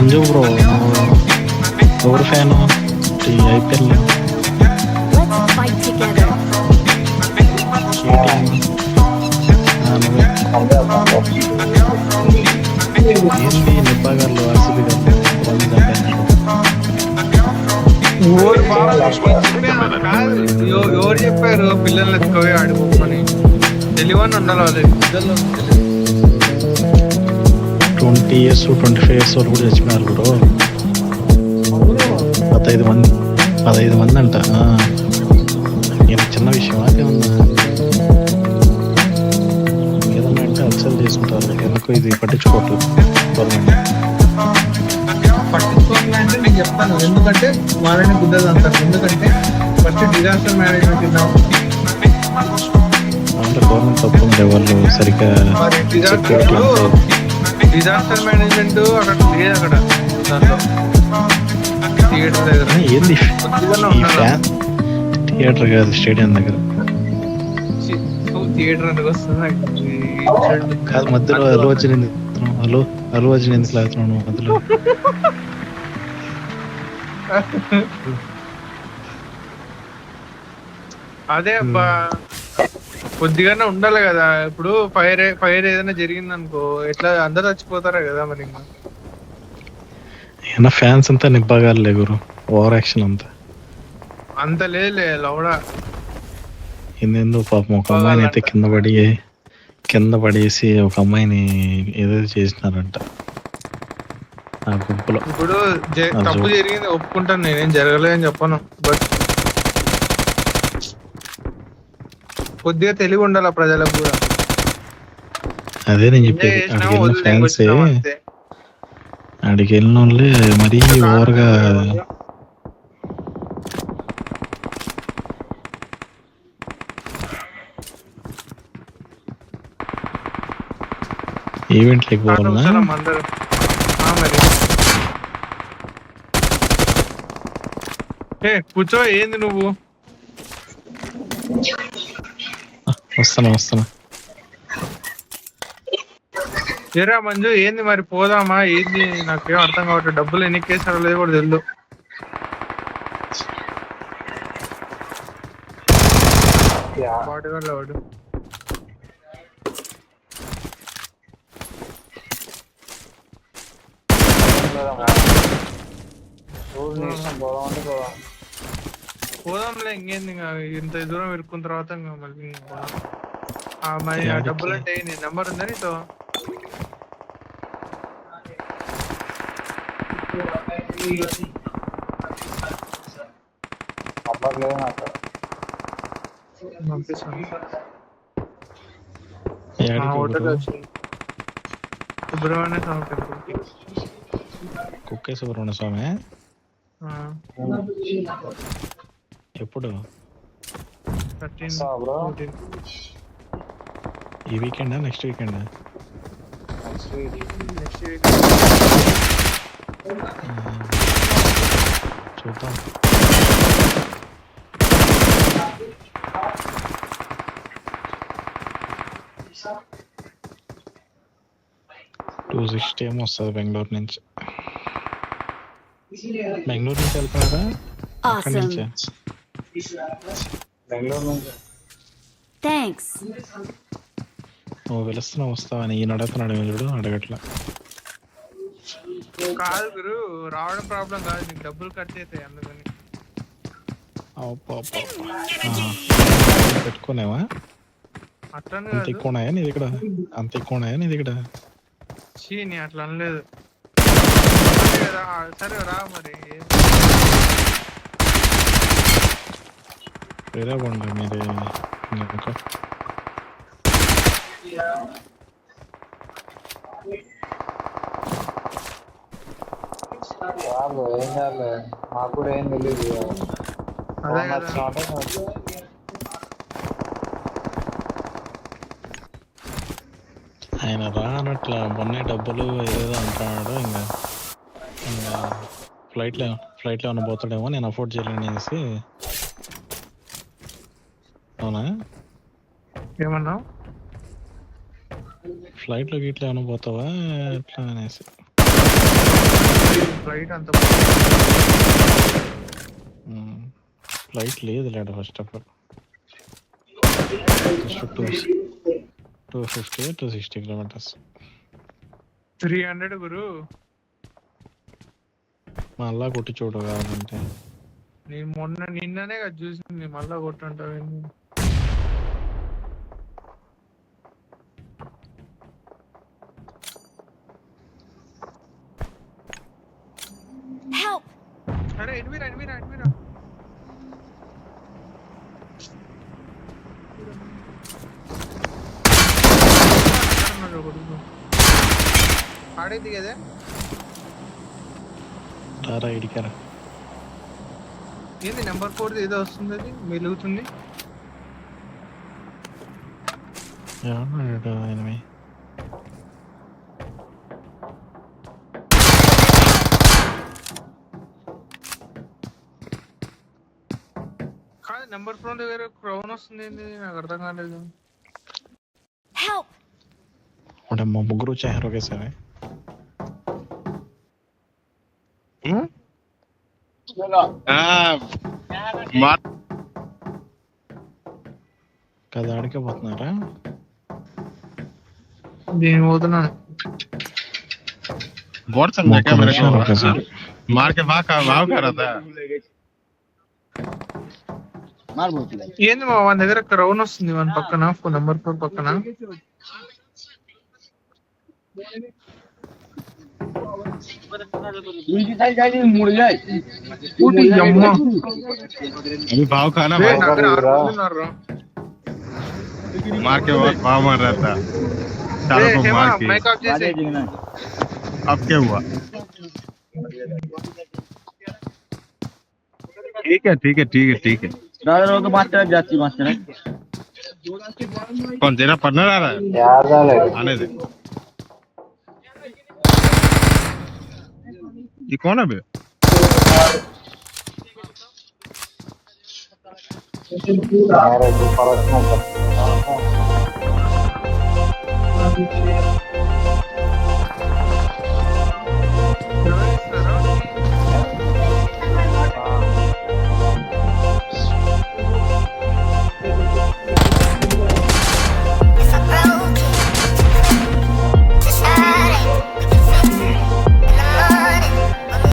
Anju bro ఎవరు fan IPL ఏంటి నిబ్బాగాళ్ళు RCB ఎవరు చెప్పారు పిల్లల్ని ఎత్తుకోవే ఆడుకోమని? తెలియని ఉండాలి వాళ్ళు. 20 years 25 years వాళ్ళు కూడా చచ్చిపోయారు బ్రో. 15 మంది అంట. నేను చిన్న విషయం ఏమన్నా ఏదన్నా అంటే అబ్సర్వ్ చేసుకుంటారు. ఎందుకు ఇది పట్టించుకోవట్లేదు గవర్నమెంట్. పట్టించుకోవాలంటే నేను చెప్తాను, ఎందుకంటే వాళ్ళని గుద్దలు అంటారు. ఎందుకంటే ఫస్ట్ డిజాస్టర్ మేనేజ్మెంట్ అంటే గవర్నమెంట్ తప్పు ఉంది, వాళ్ళు సరిగ్గా డిజాస్టర్ మేనేజ్మెంట్ అక్కడ లేదు. అక్కడ దాంట్లో థియేటర్ దగ్గర ఏంది థియేటర్ కాదు, స్టేడియం దగ్గర థియేటర్ ఎందుకు వస్తుంది కాదు. మధ్యలో అల్లు అర్జున్ ఎందుకు లాగుతున్నాను మధ్యలో? అదే అబ్బా, కొద్దిగానే ఉండాలి కదా. ఇప్పుడు ఫైర్ ఏదైనా జరిగింది అనుకో, ఎట్లా అందరు చచ్చిపోతారా కదా మరి. ఏమన్నా ఫ్యాన్స్ అంతా నిబ్బాగాలే గురు, ఓవర్ యాక్షన్ అంతా అంత లేదులే లౌడా. ఎందుకు పాపం ఒక అమ్మాయిని అయితే కింద పడేసి ఒక అమ్మాయిని ఏదో చేసినారంట ఆ గుంపులో. ఇప్పుడు తప్పు జరిగింది ఒప్పుకుంటాను, నేనేం జరగలేదని చెప్పను. బట్ కొద్దిగా తెలివి ఉండాలి ప్రజలకు కూడా. అదే నేను చెప్పేది, ఆడికి వెళ్ళిన వాళ్ళే మరీ ఓవర్గా. ఈవెంట్ లేకపోవాలన్నా కూర్చో. ఏంది నువ్వు? వస్తున్నా. ఏరా మంజు, ఏంది మరి పోదామా? ఏంది నాకేం అర్థం కావట్లేదు. డబ్బులు ఎన్ని కేసారో లేదు కూడా తెలియదు. వాడు పోదాంలే, ఇంకేంది. ఇంత దూరం ఇరుక్కున్న తర్వాత మళ్ళీ మరి ఆ డబ్బులు అంటే నీ నెంబర్ ఉందా నీతో? పంపిస్తాను. హోటల్ వచ్చింది సుబ్రహ్మణ్య స్వామి టెంపుల్కి. కుక్కే సుబ్రహ్మణ్య స్వామి ఎప్పుడు? 13 ఈ వీకెండా నెక్స్ట్ వీకెండా? నెక్స్ట్ వీక్ చూద్దాం. $260 ఏమో వస్తుంది బెంగళూరు నుంచి. బెంగళూరు నుంచి వెళ్తున్నారా? అక్కడి నుంచే బెంగళూరు నుంచి. థ్యాంక్స్. నువ్వు పిలుస్తున్నావు వస్తావని ఈయన అడుగుతున్నాడు, చూడు అడగట్లా. కాదు గురు, రావడం ప్రాబ్లం కాదు, నీకు డబ్బులు కట్ అవుతాయి అందుకని. పెట్టుకునేవా? అట్లని అంత కాదు. ఎక్కువ ఉన్నాయా నీది ఇక్కడ? అంత ఎక్కువ ఉన్నాయా నీది ఇక్కడ? చీ నీ అట్లా అనలేదు కదా. సరే రా మరి. వేరే బండి మీరు ఇంకా వాళ్ళు ఏం చేయాలి, మాకు కూడా ఏం తెలియదు. అదే కదా. ఆయన రానట్లా మొన్నే డబ్బులు ఏదేదో అంటున్నాడు. ఇంకా ఫ్లైట్లో ఏమైనా పోతాడేమో, నేను అఫోర్డ్ చేయలేను అనేసి. అవునా? ఏమన్నావు? ఫ్లైట్లో గీట్లో ఏమైనా పోతావా ఎట్లా అనేసి. ఫ్లైట్ అంత ఫ్లైట్ లేదు లేడు ఫస్ట్ ఆఫ్ ఆల్. 250-260 కిలోమీటర్స్. 300 గురు. మళ్ళా కొట్టి చూడు కావాలంటే. నేను నిన్ననే కదా చూసింది, మళ్ళా కొట్టుంటావు. Help! అరే ఎన్విరా. ఆడేది కదా. రారా ఇడికారా. ఏంది నెంబర్ 4 ఏదో వస్తుంది, అది వెలుగుతుంది. ఎనిమి కాదు నెంబర్ 4 దగ్గర క్రౌన్ వస్తుంది, ఏంది నాకు అర్థం కాలేదు. Help! అంటే మా ముగ్గురు వచ్చారు ఒకేసారి. కదా ఆడికే పోతున్నారా? దీని పోతున్నాను. बोर्ड समझा क्या मेरे को? ఒకేసారి मार के भाग कर रहा था। ఏంది మా వాళ్ళ దగ్గర క్రౌన్ వస్తుంది, మన పక్కన నెంబర్ 4 పక్కన. अभी भाव खाना రే, भाव నా దగ్గర 6 మంది ఉన్నారు. मार के भाव मार रहा था రే, चारों को హేమా, मार के। మైక్ ఆఫ్ చేసి. अब क्या हुआ? ठीक है। कौन तेरा पार्टनर आ रहा है? आने दे। ये कौन है बे? फर्क नहीं पड़ता।